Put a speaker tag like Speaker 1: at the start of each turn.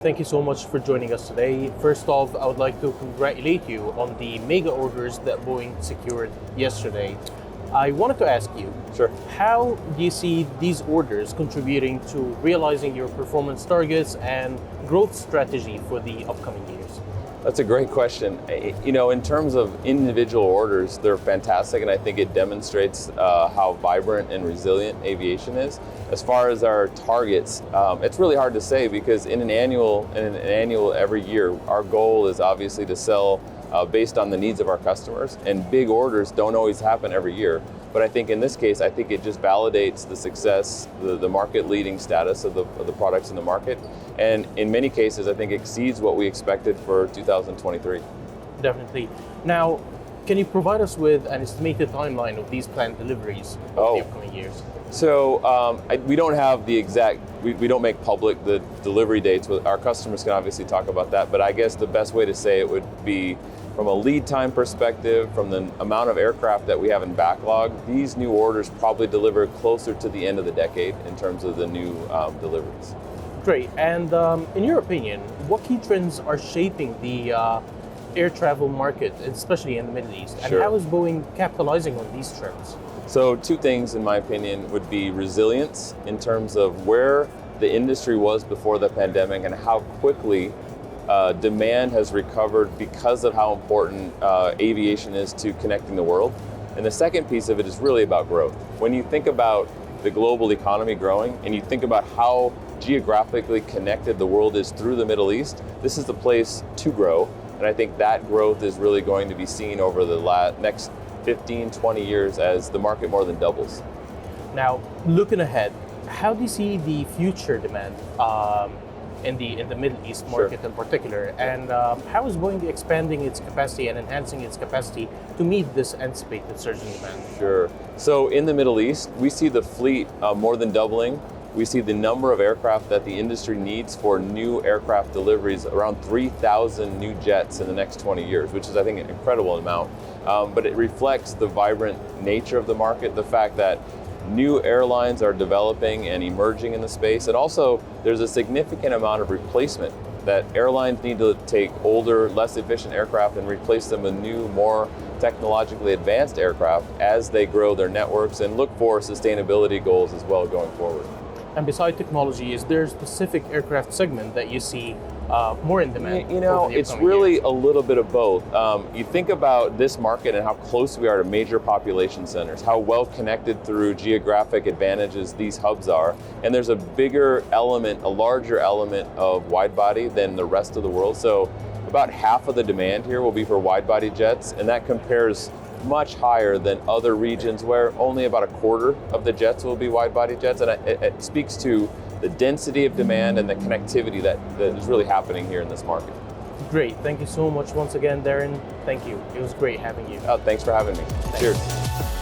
Speaker 1: Thank you so much for joining us today. First off, I would like to congratulate you on the mega orders that Boeing secured yesterday. I wanted to ask you,
Speaker 2: Sure.
Speaker 1: how do you see these orders contributing to realizing your performance targets and growth strategy for the upcoming years?
Speaker 2: That's a great question. In terms of individual orders, they're fantastic, and I think it demonstrates how vibrant and resilient aviation is. As far as our targets, it's really hard to say because in an annual every year, our goal is obviously to sell based on the needs of our customers, and big orders don't always happen every year. But I think in this case, I think it just validates the success, the market-leading status of the products in the market, and in many cases, I think exceeds what we expected for 2023.
Speaker 1: Definitely. Now, can you provide us with an estimated timeline of these planned deliveries over the upcoming years?
Speaker 2: So we don't have the exact, we don't make public the delivery dates. Our customers can obviously talk about that, but I guess the best way to say it would be from a lead time perspective, from the amount of aircraft that we have in backlog, these new orders probably deliver closer to the end of the decade in terms of the new deliveries.
Speaker 1: Great. And in your opinion, what key trends are shaping the air travel market, especially in the Middle East? And
Speaker 2: Sure.
Speaker 1: how is Boeing capitalizing on these trends?
Speaker 2: So two things, in my opinion, would be resilience in terms of where the industry was before the pandemic and how quickly demand has recovered because of how important aviation is to connecting the world. And the second piece of it is really about growth. When you think about the global economy growing and you think about how geographically connected the world is through the Middle East, this is the place to grow. And I think that growth is really going to be seen over the next 15, 20 years as the market more than doubles.
Speaker 1: Now, looking ahead, how do you see the future demand in the Middle East market in particular? And how is Boeing expanding its capacity and enhancing its capacity to meet this anticipated surge in demand?
Speaker 2: Sure. So in the Middle East, we see the fleet more than doubling. We see the number of aircraft that the industry needs for new aircraft deliveries, around 3,000 new jets in the next 20 years, which is, I think, an incredible amount. But it reflects the vibrant nature of the market, the fact that new airlines are developing and emerging in the space. And also, there's a significant amount of replacement that airlines need to take older, less efficient aircraft and replace them with new, more technologically advanced aircraft as they grow their networks and look for sustainability goals as well going forward.
Speaker 1: And beside technology, is there a specific aircraft segment that you see more in demand?
Speaker 2: It's really a little bit of both. You think about this market and how close we are to major population centers, how well connected through geographic advantages these hubs are. And there's a larger element of wide body than the rest of the world. So about half of the demand here will be for wide body jets, and that compares much higher than other regions where only about a quarter of the jets will be wide body jets. And it speaks to the density of demand and the connectivity that is really happening here in this market.
Speaker 1: Great. Thank you so much once again, Darren. Thank you. It was great having you.
Speaker 2: Thanks for having me.
Speaker 1: Thanks.
Speaker 2: Cheers.